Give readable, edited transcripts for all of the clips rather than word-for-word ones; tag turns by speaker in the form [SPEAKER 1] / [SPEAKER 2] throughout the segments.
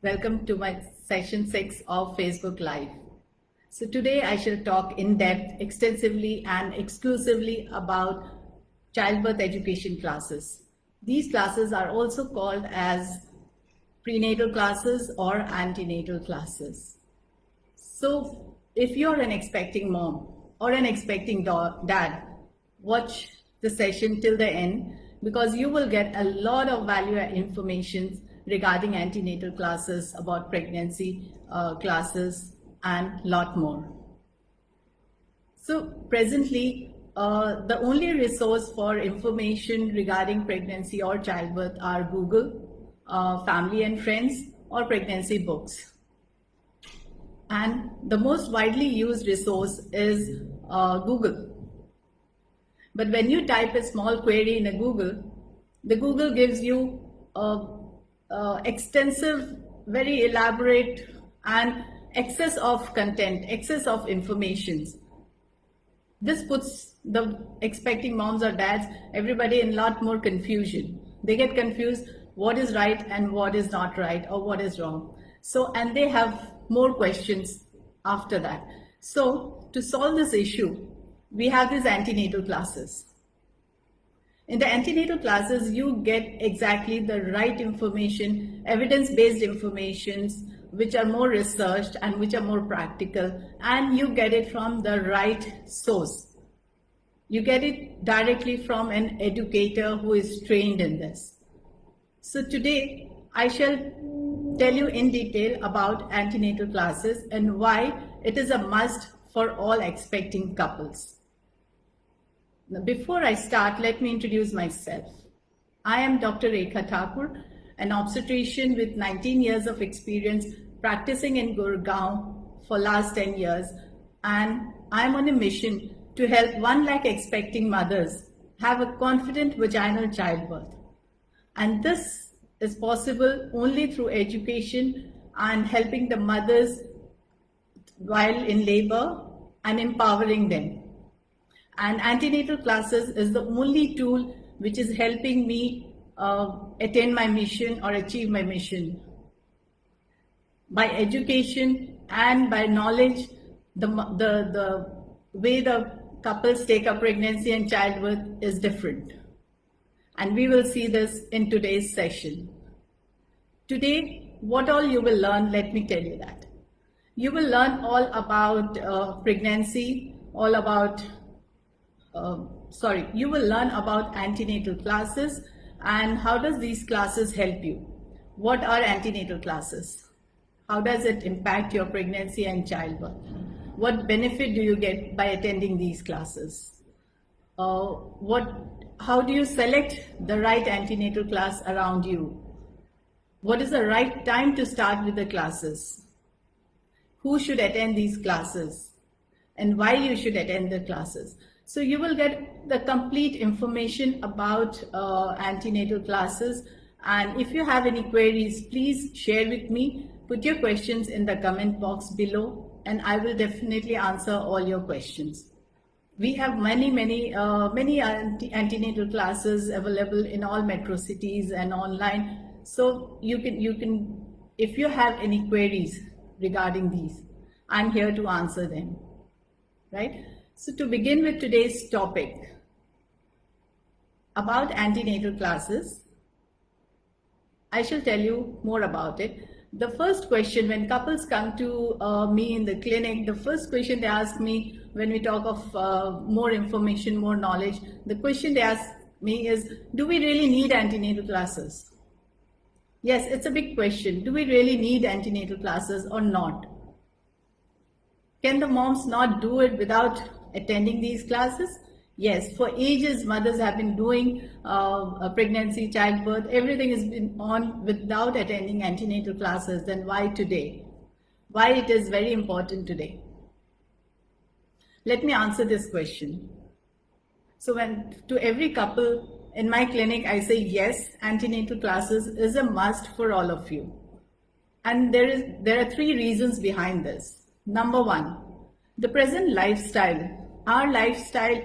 [SPEAKER 1] Welcome to my session 6 of Facebook Live. So today I shall talk in depth, extensively and exclusively about childbirth education classes. These classes are also called as prenatal classes or antenatal classes. So if you're an expecting mom or an expecting dad, watch the session till the end because you will get a lot of value information regarding antenatal classes, about pregnancy classes, and lot more. So presently, the only resource for information regarding pregnancy or childbirth are Google, family and friends, or pregnancy books. And the most widely used resource is Google. But when you type a small query in a Google, the Google gives you extensive, very elaborate and excess of content, excess of information. This puts the expecting moms or dads, everybody in a lot more confusion. They get confused what is right and what is not right or what is wrong. So, and they have more questions after that. So to solve this issue, we have these antenatal classes. In the antenatal classes, you get exactly the right information, evidence-based informations, which are more researched and which are more practical, and you get it from the right source. You get it directly from an educator who is trained in this. So today, I shall tell you in detail about antenatal classes and why it is a must for all expecting couples. Now, before I start, let me introduce myself. I am Dr. Rekha Thakur, an obstetrician with 19 years of experience practicing in Gurgaon for last 10 years, and I am on a mission to help 1 lakh expecting mothers have a confident vaginal childbirth. And this is possible only through education and helping the mothers while in labor and empowering them. And antenatal classes is the only tool which is helping me attain my mission or achieve my mission. By education and by knowledge, the way the couples take up pregnancy and childbirth is different. And we will see this in today's session. Today, what all you will learn, let me tell you that. You will learn all about pregnancy, all about you will learn about antenatal classes and how does these classes help you. What are antenatal classes? How does it impact your pregnancy and childbirth? What benefit do you get by attending these classes? How do you select the right antenatal class around you? What is the right time to start with the classes? Who should attend these classes? And why you should attend the classes? So you will get the complete information about antenatal classes. And if you have any queries, please share with me. Put your questions in the comment box below, and I will definitely answer all your questions. We have many antenatal classes available in all metro cities and online. So you can, if you have any queries regarding these, I'm here to answer them, right? So to begin with today's topic about antenatal classes, I shall tell you more about it. The first question when couples come to me in the clinic, the first question they ask me when we talk of more information, more knowledge, the question they ask me is, do we really need antenatal classes? Yes, it's a big question. Do we really need antenatal classes or not? Can the moms not do it without attending these classes? Yes, for ages mothers have been doing pregnancy, childbirth, everything has been on without attending antenatal classes. Then why today? Why it is very important today? Let me answer this question. So when to every couple in my clinic I say yes, antenatal classes is a must for all of you. And there are 3 reasons behind this. Number 1, the present lifestyle. Our lifestyle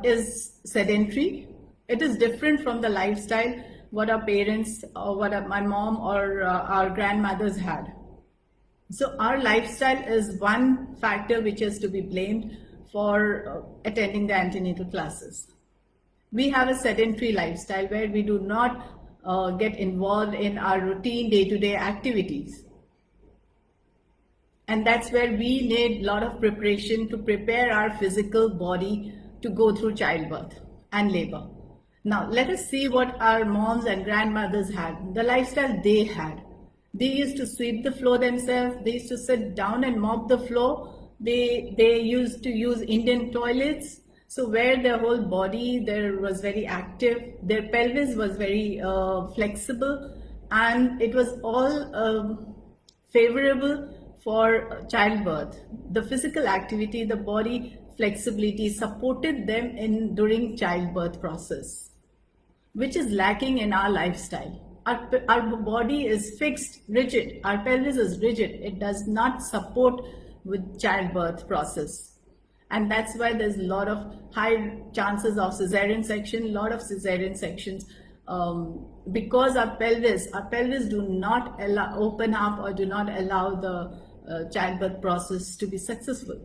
[SPEAKER 1] is sedentary. It is different from the lifestyle what our parents or my mom or our grandmothers had. So our lifestyle is one factor which is to be blamed for attending the antenatal classes. We have a sedentary lifestyle where we do not get involved in our routine day-to-day activities. And that's where we need a lot of preparation to prepare our physical body to go through childbirth and labor. Now, let us see what our moms and grandmothers had, the lifestyle they had. They used to sweep the floor themselves. They used to sit down and mop the floor. They used to use Indian toilets. So where their whole body there was very active, their pelvis was very flexible, and it was all favorable for childbirth. The physical activity, the body flexibility supported them in during childbirth process, which is lacking in our lifestyle. Our body is fixed, rigid. Our pelvis is rigid. It does not support with childbirth process. And that's why there's a lot of high chances of cesarean section, lot of cesarean sections, because our pelvis do not open up or do not allow the childbirth process to be successful.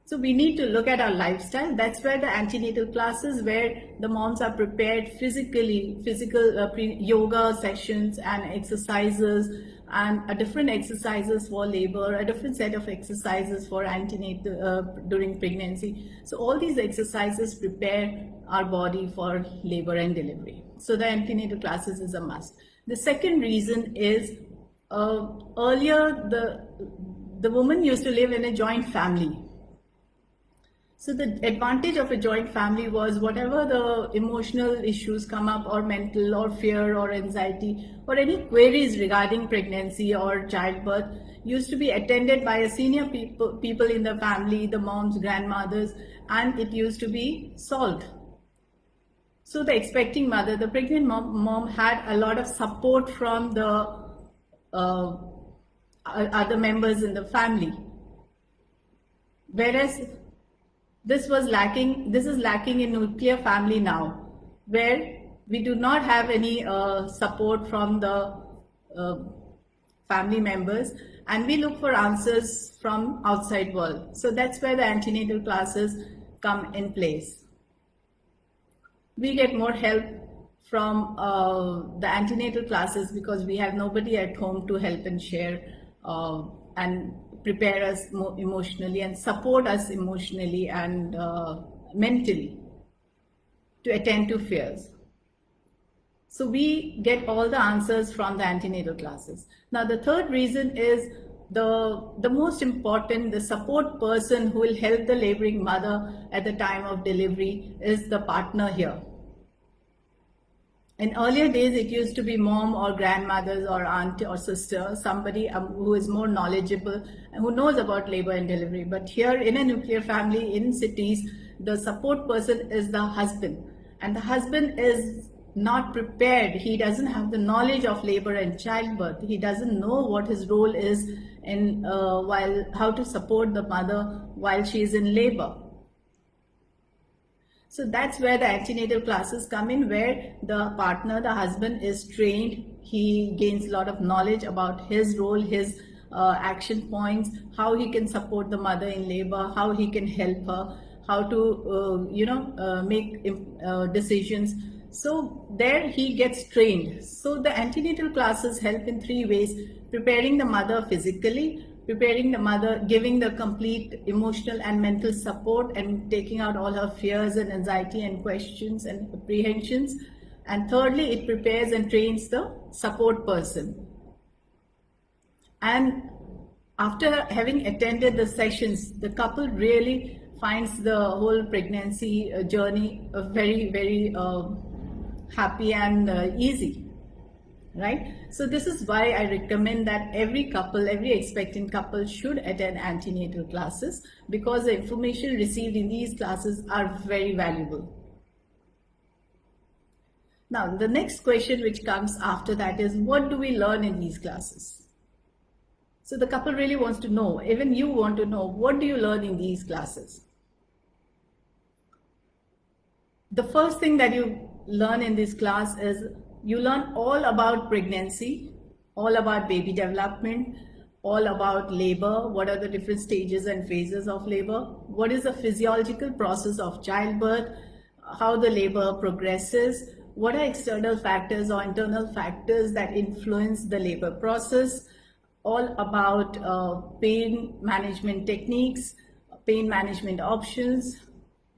[SPEAKER 1] So we need to look at our lifestyle. That's where the antenatal classes, where the moms are prepared physical yoga sessions and exercises, and a different exercises for labor, a different set of exercises for antenatal during pregnancy. So all these exercises prepare our body for labor and delivery. So the antenatal classes is a must. The second reason is earlier the woman used to live in a joint family. So the advantage of a joint family was whatever the emotional issues come up, or mental or fear or anxiety or any queries regarding pregnancy or childbirth used to be attended by a senior people in the family, the moms, grandmothers, and it used to be solved. So the expecting mother, the pregnant mom had a lot of support from the other members in the family. Whereas this is lacking in nuclear family now, where we do not have any support from the family members, and we look for answers from outside world. So that's where the antenatal classes come in place. We get more help from the antenatal classes because we have nobody at home to help and share and prepare us more emotionally and support us emotionally and mentally to attend to fears. So we get all the answers from the antenatal classes. Now the third reason is the most important, the support person who will help the laboring mother at the time of delivery is the partner here. In earlier days, it used to be mom or grandmothers or aunt or sister, somebody who is more knowledgeable and who knows about labor and delivery. But here in a nuclear family in cities, the support person is the husband. And the husband is not prepared. He doesn't have the knowledge of labor and childbirth. He doesn't know what his role is in how to support the mother while she is in labor. So that's where the antenatal classes come in, where the partner, the husband, is trained. He gains a lot of knowledge about his role, his action points, how he can support the mother in labor, how he can help her, how to make decisions. So there he gets trained. So the antenatal classes help in three ways: preparing the mother physically, preparing the mother, giving the complete emotional and mental support and taking out all her fears and anxiety and questions and apprehensions. And thirdly, it prepares and trains the support person. And after having attended the sessions, the couple really finds the whole pregnancy journey very, very happy and easy. Right? So this is why I recommend that every couple, every expectant couple should attend antenatal classes, because the information received in these classes are very valuable. Now, the next question which comes after that is, what do we learn in these classes? So the couple really wants to know, even you want to know, what do you learn in these classes? The first thing that you learn in this class is you learn all about pregnancy, all about baby development, all about labor, what are the different stages and phases of labor, what is the physiological process of childbirth, how the labor progresses, what are external factors or internal factors that influence the labor process, all about pain management techniques, pain management options.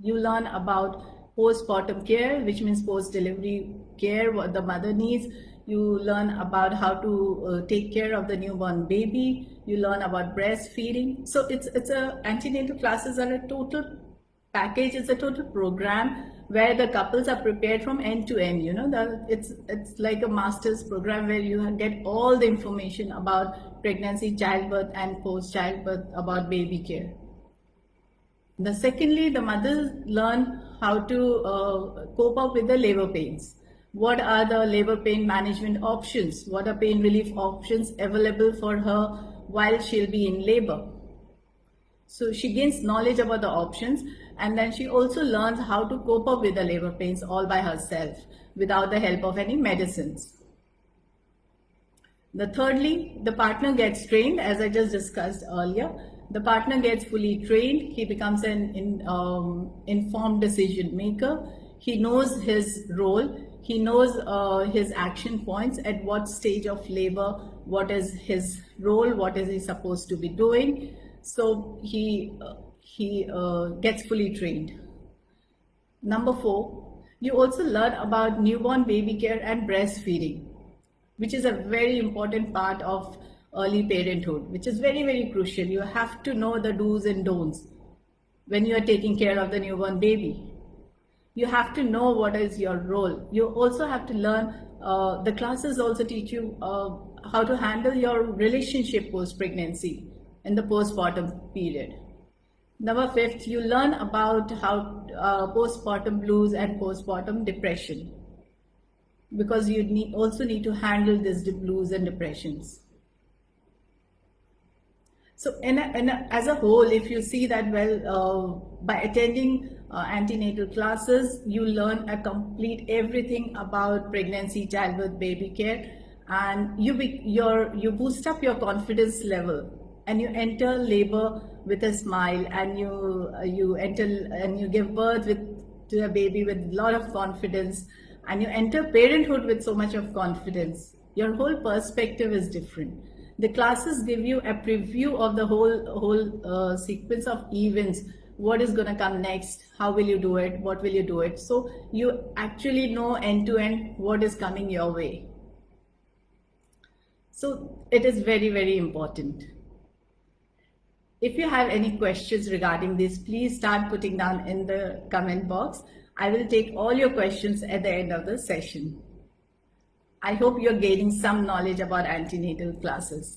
[SPEAKER 1] You learn about postpartum care, which means post-delivery care, what the mother needs. You learn about how to take care of the newborn baby. You learn about breastfeeding. So it's a antenatal classes are a total package. It's a total program where the couples are prepared from end to end. It's like a master's program where you get all the information about pregnancy, childbirth, and post-childbirth, about baby care. Secondly, the mothers learn how to cope up with the labor pains. What are the labor pain management options? What are pain relief options available for her while she'll be in labor? So she gains knowledge about the options, and then she also learns how to cope up with the labor pains all by herself without the help of any medicines. Thirdly, the partner gets trained, as I just discussed earlier. The partner gets fully trained. He becomes an informed decision maker. He knows his role. He knows his action points, at what stage of labor, what is his role, what is he supposed to be doing. So he gets fully trained. Number 4, you also learn about newborn baby care and breastfeeding, which is a very important part of early parenthood, which is very, very crucial. You have to know the do's and don'ts when you are taking care of the newborn baby. You have to know what is your role. You also have to learn, the classes also teach you how to handle your relationship post-pregnancy in the postpartum period. Number 5, you learn about how postpartum blues and postpartum depression, because you also need to handle these blues and depressions. So as a whole, if you see that, by attending antenatal classes, you learn a complete everything about pregnancy, childbirth, baby care, and you boost up your confidence level, and you enter labor with a smile, and you enter and you give birth to a baby with a lot of confidence, and you enter parenthood with so much of confidence. Your whole perspective is different. The classes give you a preview of the whole sequence of events. What is going to come next? How will you do it? What will you do it? So you actually know end to end what is coming your way. So it is very, very important. If you have any questions regarding this, please start putting down in the comment box. I will take all your questions at the end of the session. I hope you're gaining some knowledge about antenatal classes,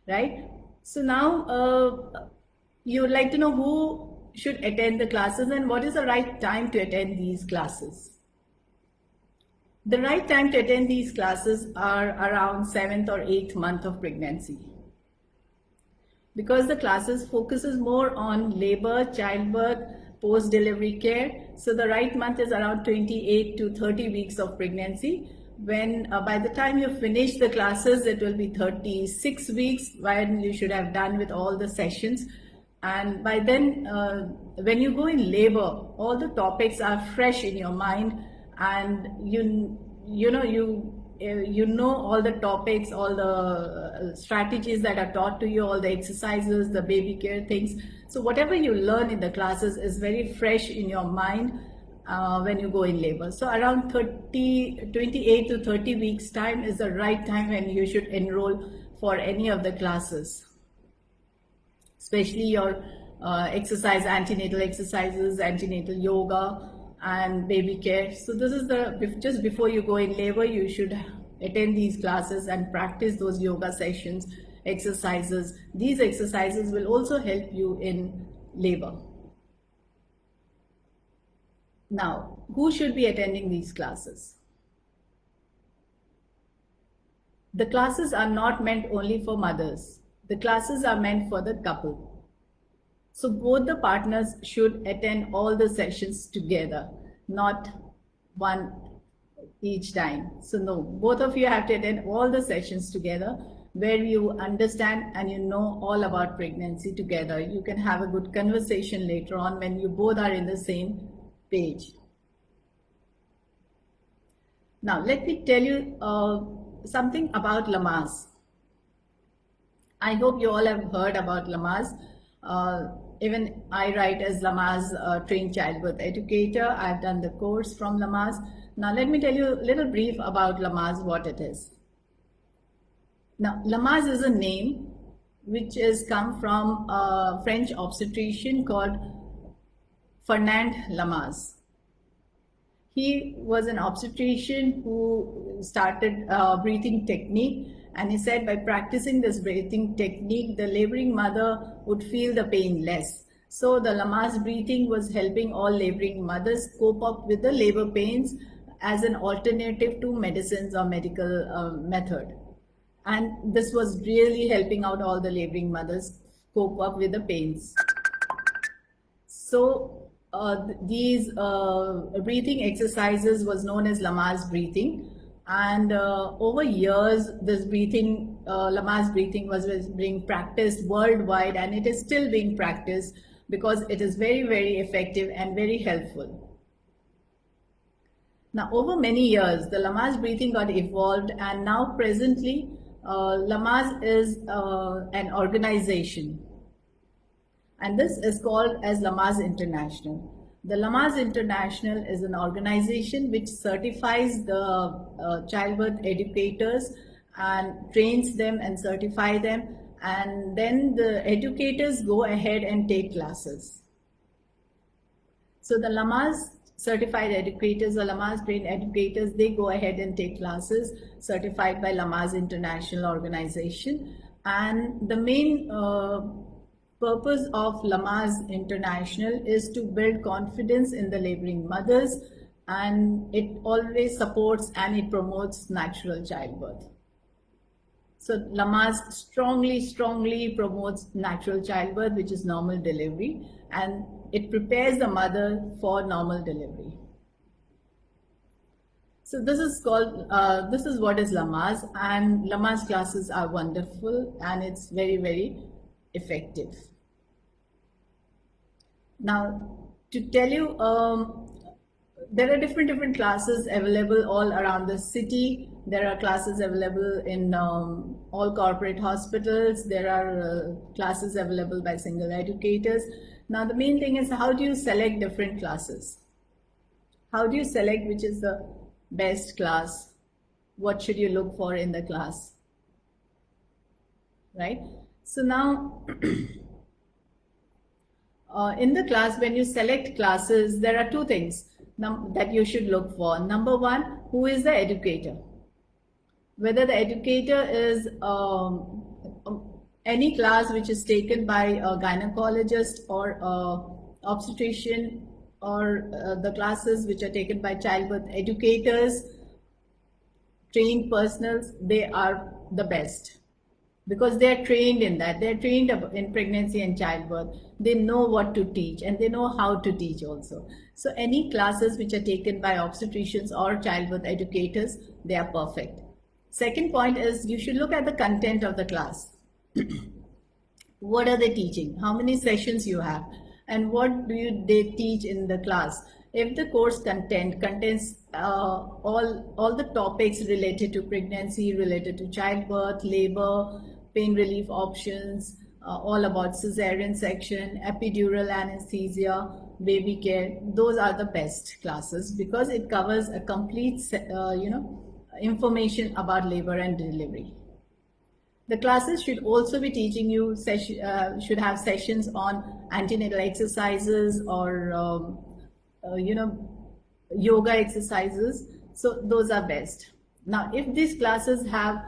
[SPEAKER 1] right? So now you would like to know who should attend the classes and what is the right time to attend these classes. The right time to attend these classes are around 7th or 8th month of pregnancy, because the classes focuses more on labor, childbirth, post-delivery care. So the right month is around 28 to 30 weeks of pregnancy. When by the time you finish the classes, it will be 36 weeks when you should have done with all the sessions. And by then, when you go in labor, all the topics are fresh in your mind, and you know all the topics, all the strategies that are taught to you, all the exercises, the baby care things. So whatever you learn in the classes is very fresh in your mind when you go in labor. So around 28 to 30 weeks time is the right time when you should enroll for any of the classes, especially your antenatal exercises, antenatal yoga, and baby care. So this is just before you go in labor, you should attend these classes and practice those yoga sessions, exercises. These exercises will also help you in labor. Now, who should be attending these classes? The classes are not meant only for mothers. The classes are meant for the couple. So both the partners should attend all the sessions together, not one each time. So no, both of you have to attend all the sessions together where you understand and you know all about pregnancy together. You can have a good conversation later on when you both are in the same page. Now, let me tell you something about Lamaze. I hope you all have heard about Lamaze. Even I write as Lamaze trained childbirth educator. I've done the course from Lamaze. Now, let me tell you a little brief about Lamaze, what it is. Now, Lamaze is a name which has come from a French obstetrician called Fernand Lamaze. He was an obstetrician who started a breathing technique, and he said by practicing this breathing technique, the laboring mother would feel the pain less. So the Lamaze breathing was helping all laboring mothers cope up with the labor pains as an alternative to medicines or medical method. And this was really helping out all the laboring mothers cope up with the pains. So these breathing exercises was known as Lamaze breathing, and over years this breathing, Lamaze breathing was being practiced worldwide, and it is still being practiced because it is very, very effective and very helpful. Now, over many years, the Lamaze breathing got evolved, and now presently Lamaze is an organization, and this is called as Lamaze International. The Lamaze International is an organization which certifies the childbirth educators and trains them and certify them, and then the educators go ahead and take classes. So the Lamaze certified educators or Lamaze trained educators, they go ahead and take classes certified by Lamaze International organization, and the main purpose of Lamaze International is to build confidence in the laboring mothers, and it always supports and it promotes natural childbirth. So Lamaze strongly promotes natural childbirth, which is normal delivery, and it prepares the mother for normal delivery. So this is called, this is what is Lamaze, and Lamaze classes are wonderful and it's very, very effective. Now, to tell you, there are different classes available all around the city. There are classes available in all corporate hospitals. There are classes available by single educators. Now, the main thing is, how do you select different classes? How do you select which is the best class? What should you look for in the class? Right? So now, in the class, when you select classes, there are two things that you should look for. Number one, who is the educator? Whether the educator is any class which is taken by a gynecologist or obstetrician, or the classes which are taken by childbirth educators, trained personals, they are the best. Because they are trained in that. They are trained in pregnancy and childbirth. They know what to teach and they know how to teach also. So any classes which are taken by obstetricians or childbirth educators, they are perfect. Second point is, you should look at the content of the class. What are they teaching? How many sessions you have? And what do they teach in the class? If the course content contains all the topics related to pregnancy, related to childbirth, labor, pain relief options, all about cesarean section, epidural anesthesia, baby care, those are the best classes because it covers a complete, information about labor and delivery. The classes should also be teaching you, should have sessions on antenatal exercises or yoga exercises. So those are best. Now, if these classes have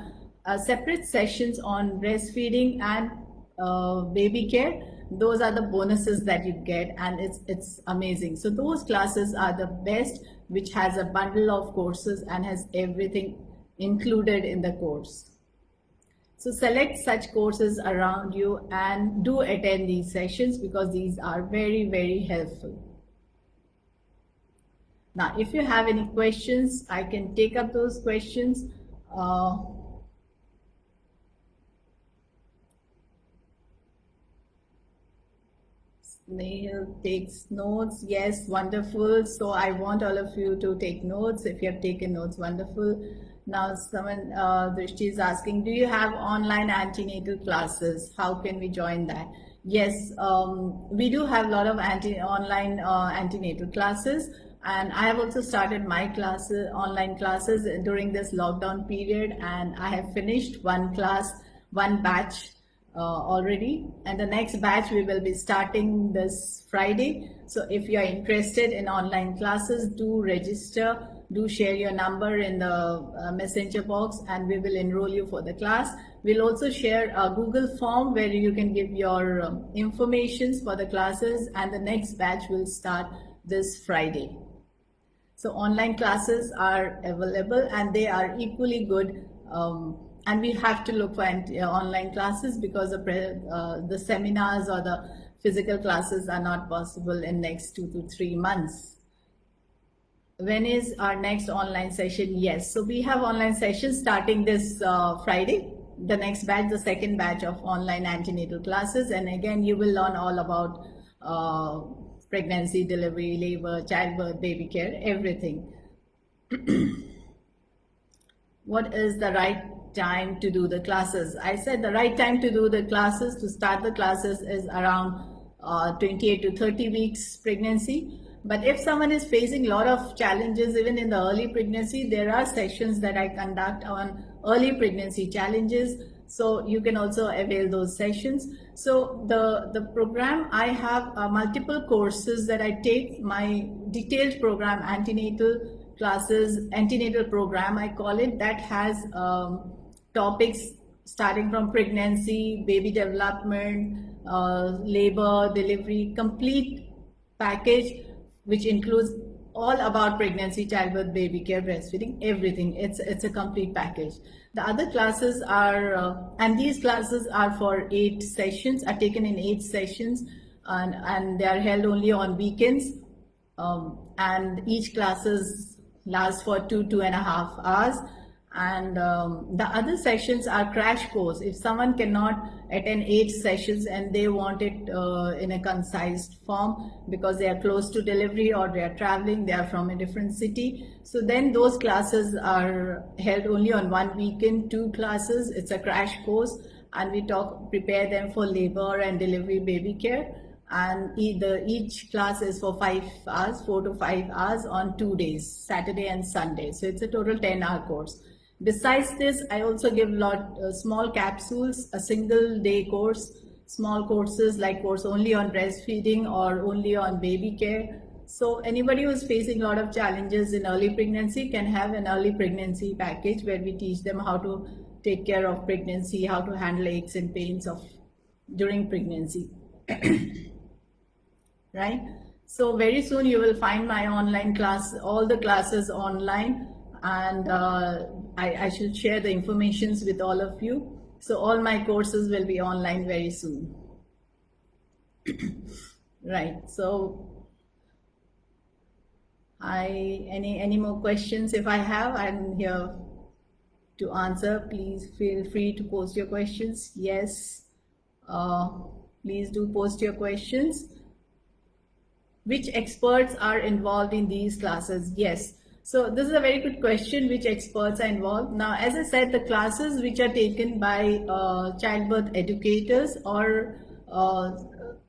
[SPEAKER 1] separate sessions on breastfeeding and baby care, those are the bonuses that you get, and it's amazing. So those classes are the best, which has a bundle of courses and has everything included in the course. So select such courses around you and do attend these sessions because these are very, very helpful. Now, if you have any questions, I can take up those questions. Snail takes notes. Yes, wonderful. So I want all of you to take notes. If you have taken notes, wonderful. Now, someone, Drishti is asking, do you have online antenatal classes? How can we join that? Yes, we do have a lot of online antenatal classes, and I have also started my classes, online classes during this lockdown period, and I have finished one class, one batch already, and the next batch we will be starting this Friday. So if you are interested in online classes, do register, do share your number in the messenger box, and we will enroll you for the class. We'll also share a Google form where you can give your informations for the classes, and the next batch will start this Friday. So online classes are available, and they are equally good. And we have to look for online classes because the seminars or the physical classes are not possible in next 2 to 3 months. When is our next online session? Yes, so we have online sessions starting this Friday, the next batch, the second batch of online antenatal classes. And again, you will learn all about pregnancy, delivery, labor, childbirth, baby care, everything. What is the right time to do the classes? I said the right time to do the classes, to start the classes, is around 28 to 30 weeks pregnancy. But if someone is facing a lot of challenges even in the early pregnancy, there are sessions that I conduct on early pregnancy challenges. So you can also avail those sessions. So the program, I have multiple courses that I take. My detailed program, antenatal classes, antenatal program, I call it, that has topics starting from pregnancy, baby development, labor, delivery, complete package, which includes all about pregnancy, childbirth, baby care, breastfeeding, everything. It's a complete package. The other classes are, and these classes are for 8 sessions, are taken in 8 sessions, and they are held only on weekends. And each classes last for 2.5 hours. And the other sessions are crash course. If someone cannot attend 8 sessions and they want it in a concise form because they are close to delivery or they are traveling, they are from a different city, so then those classes are held only on one weekend, 2 classes. It's a crash course, and we prepare them for labor and delivery, baby care. And each class is for 5 hours, 4 to 5 hours on 2 days, Saturday and Sunday. So it's a total 10-hour course. Besides this, I also give small capsules, a single day course, small courses like course only on breastfeeding or only on baby care. So anybody who's facing a lot of challenges in early pregnancy can have an early pregnancy package where we teach them how to take care of pregnancy, how to handle aches and pains during pregnancy. Right? So very soon you will find my online class, all the classes online, and I should share the informations with all of you. So all my courses will be online very soon. Right. So any more questions? If I have, I'm here to answer. Please feel free to post your questions. Yes. Please do post your questions. Which experts are involved in these classes? Yes. So this is a very good question, which experts are involved. Now, as I said, the classes which are taken by childbirth educators, or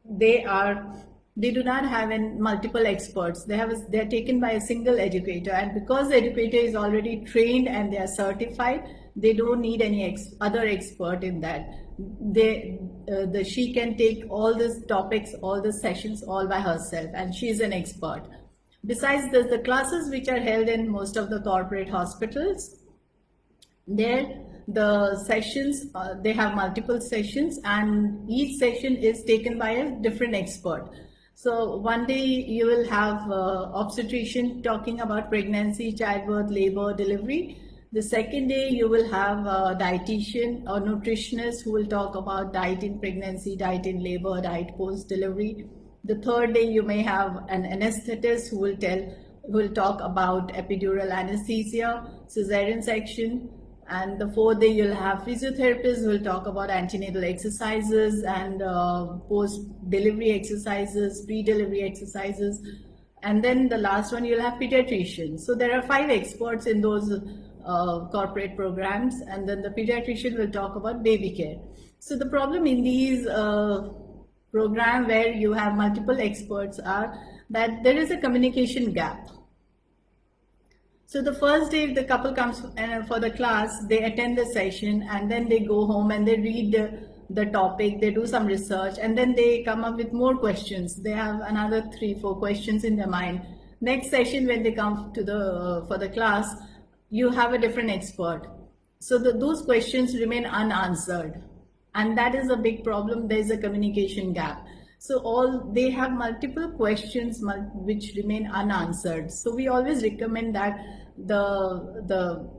[SPEAKER 1] they do not have multiple experts. They're taken by a single educator, and because the educator is already trained and they are certified, they don't need any other expert in that. She can take all these topics, all the sessions all by herself, and she is an expert. Besides this, the classes which are held in most of the corporate hospitals, the sessions, they have multiple sessions, and each session is taken by a different expert. So one day you will have obstetrician talking about pregnancy, childbirth, labor, delivery. The second day you will have a dietitian or nutritionist who will talk about diet in pregnancy, diet in labor, diet post-delivery. The third day you may have an anesthetist who will tell who will talk about epidural anesthesia, cesarean section. And the 4th day, you'll have physiotherapists who will talk about antenatal exercises and post-delivery exercises, pre-delivery exercises. And then the last one, you'll have pediatricians. So there are 5 experts in those corporate programs. And then the pediatrician will talk about baby care. So the problem in these program where you have multiple experts are that there is a communication gap. So the first day, if the couple comes for the class, they attend the session and then they go home and they read the topic, they do some research, and then they come up with more questions. They have another 3-4 questions in their mind. Next session, when they come to for the class, you have a different expert. So those questions remain unanswered. And that is a big problem. There is a communication gap. So they have multiple questions which remain unanswered. So we always recommend that the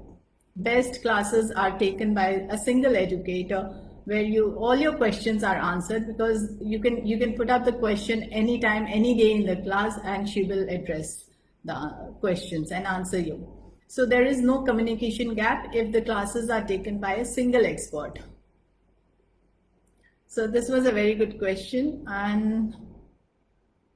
[SPEAKER 1] best classes are taken by a single educator where all your questions are answered, because you can put up the question anytime, any day in the class, and she will address the questions and answer you. So there is no communication gap if the classes are taken by a single expert. So this was a very good question. And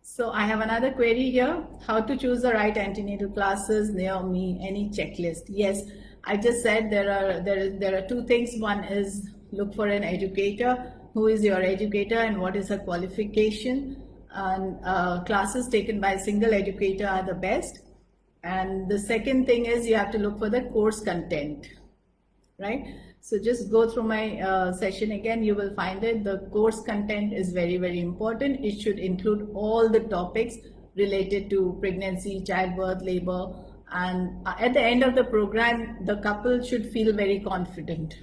[SPEAKER 1] so I have another query here. How to choose the right antenatal classes near me? Any checklist? Yes, I just said there are 2 things. One is look for an educator. Who is your educator and what is her qualification? And classes taken by a single educator are the best. And the second thing is you have to look for the course content, right? So just go through my session again, you will find it. The course content is very, very important. It should include all the topics related to pregnancy, childbirth, labor. And at the end of the program, the couple should feel very confident,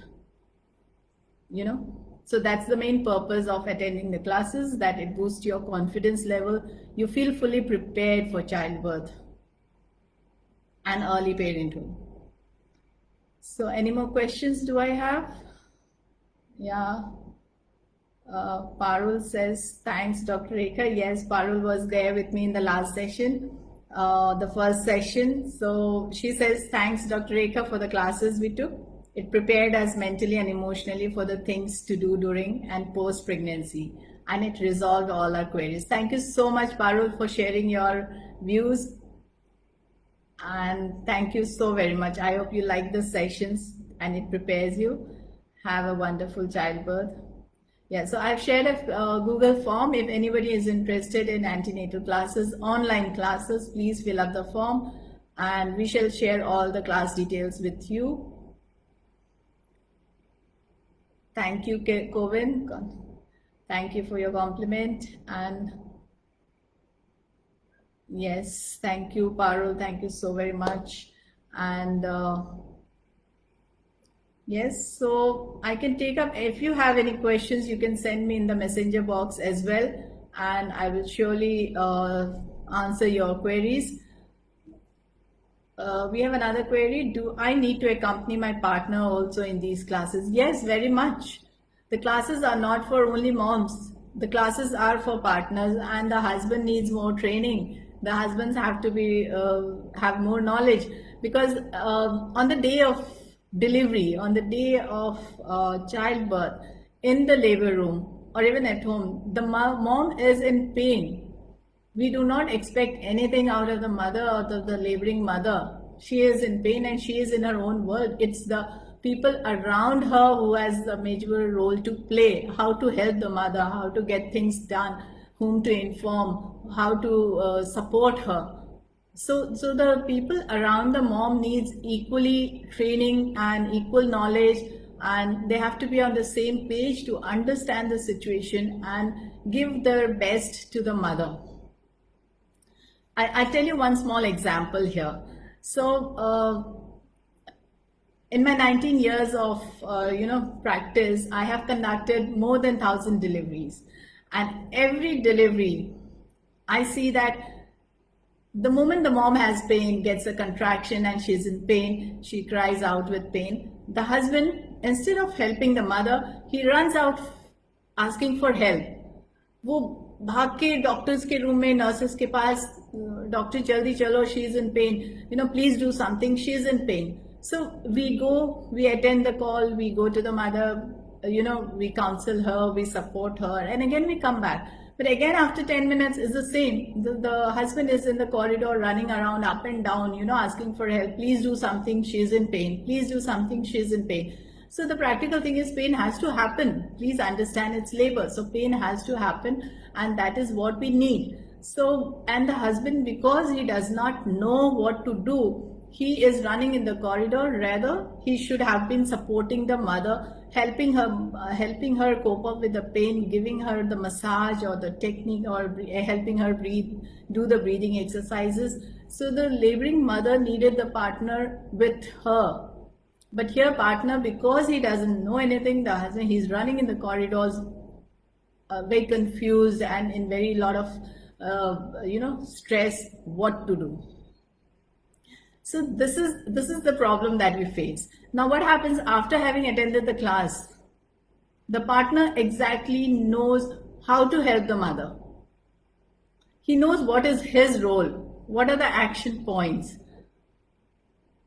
[SPEAKER 1] So that's the main purpose of attending the classes, that it boosts your confidence level. You feel fully prepared for childbirth and early parenthood. So any more questions do I have? Yeah. Parul says, thanks, Dr. Rekha. Yes, Parul was there with me in the last session, the first session. So she says, thanks, Dr. Rekha, for the classes we took. It prepared us mentally and emotionally for the things to do during and post pregnancy. And it resolved all our queries. Thank you so much, Parul, for sharing your views. And thank you so very much. I hope you like the sessions and it prepares you. Have a wonderful childbirth. Yeah, so I've shared a Google form. If anybody is interested in antenatal classes, online classes, please fill up the form and we shall share all the class details with you. Thank you, Kovin. Thank you for your compliment. And yes, thank you, Parul. Thank you so very much. And yes, so I can take up, if you have any questions, you can send me in the messenger box as well, and I will surely answer your queries. We have another query. Do I need to accompany my partner also in these classes? Yes, very much. The classes are not for only moms. The classes are for partners, and the husband needs more training. The husbands have to have more knowledge, because on the day of delivery, on the day of childbirth, in the labor room or even at home, the mom is in pain. We do not expect anything out of the mother, out of the laboring mother. She is in pain and she is in her own world. It's the people around her who has the major role to play, how to help the mother, how to get things done, whom to inform, how to support her. So the people around the mom needs equally training and equal knowledge, and they have to be on the same page to understand the situation and give their best to the mother. I tell you one small example here. So in my 19 years of practice, I have conducted more than 1,000 deliveries, and every delivery I see that the moment the mom has pain, gets a contraction and she's in pain, she cries out with pain, the husband, instead of helping the mother, he runs out asking for help. वो भाग के doctors के room में, nurses के पास, doctor जल्दी चलो, she is in pen, please do something, she is in pen. So we go, we attend the call, we go to the mother, we counsel her, we support her, and again we come back. But again, after 10 minutes is the same. The husband is in the corridor running around up and down, asking for help. Please do something, she's in pain. Please do something, she's in pain. So the practical thing is pain has to happen. Please understand it's labor. So pain has to happen, and that is what we need. So, and the husband, because he does not know what to do, he is running in the corridor. Rather, he should have been supporting the mother, helping her cope up with the pain, giving her the massage or the technique, or helping her breathe, do the breathing exercises. So the laboring mother needed the partner with her. But here partner, because he doesn't know anything, the husband, he's running in the corridors, very confused and in very lot of stress, what to do. So this is the problem that we face. Now what happens after having attended the class? The partner exactly knows how to help the mother. He knows what is his role, what are the action points.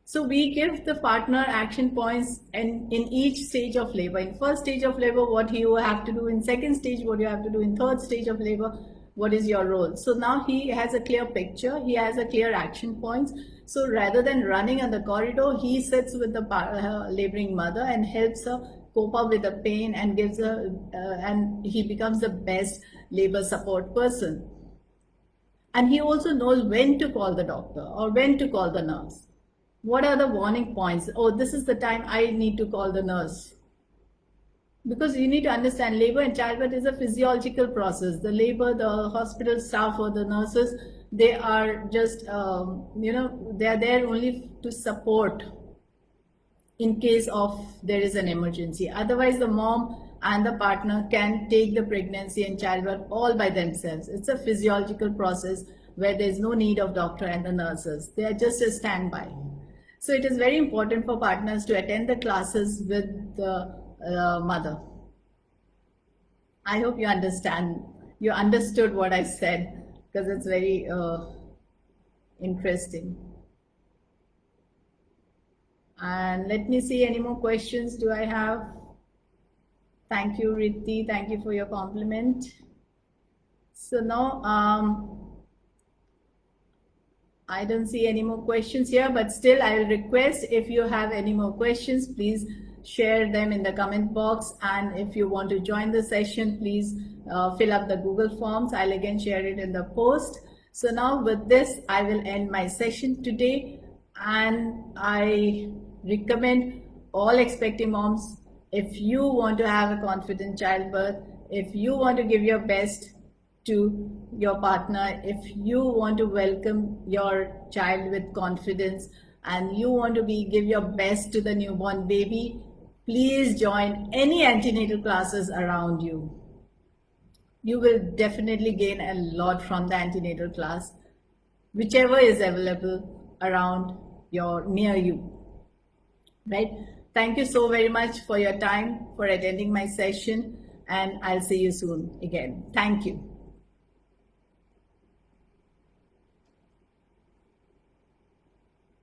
[SPEAKER 1] So we give the partner action points in each stage of labor. In first stage of labor, what you have to do. In second stage, what you have to do. In third stage of labor, what is your role. So now he has a clear picture, he has a clear action points. So rather than running on the corridor, he sits with the laboring mother and helps her cope up with the pain, and gives her and he becomes the best labor support person. And he also knows when to call the doctor or when to call the nurse. What are the warning points? Oh, this is the time I need to call the nurse. Because you need to understand, labor and childbirth is a physiological process. The labor, the hospital staff or the nurses, they are just, they are there only to support in case of there is an emergency. Otherwise, the mom and the partner can take the pregnancy and childbirth all by themselves. It's a physiological process where there is no need of doctor and the nurses. They are just a standby. So it is very important for partners to attend the classes with the mother. I hope you understood what I said, because it's very interesting. And let me see any more questions do I have. Thank you, Ritti, thank you for your compliment. So now I don't see any more questions here, but still I will request, if you have any more questions, please share them in the comment box. And if you want to join the session, please fill up the Google Forms. I'll again share it in the post. So now with this, I will end my session today, and I recommend all expecting moms, if you want to have a confident childbirth, if you want to give your best to your partner, if you want to welcome your child with confidence, and you want to give your best to the newborn baby, please join any antenatal classes around you. You will definitely gain a lot from the antenatal class, whichever is available around near you, right? Thank you so very much for your time, for attending my session, and I'll see you soon again. Thank you.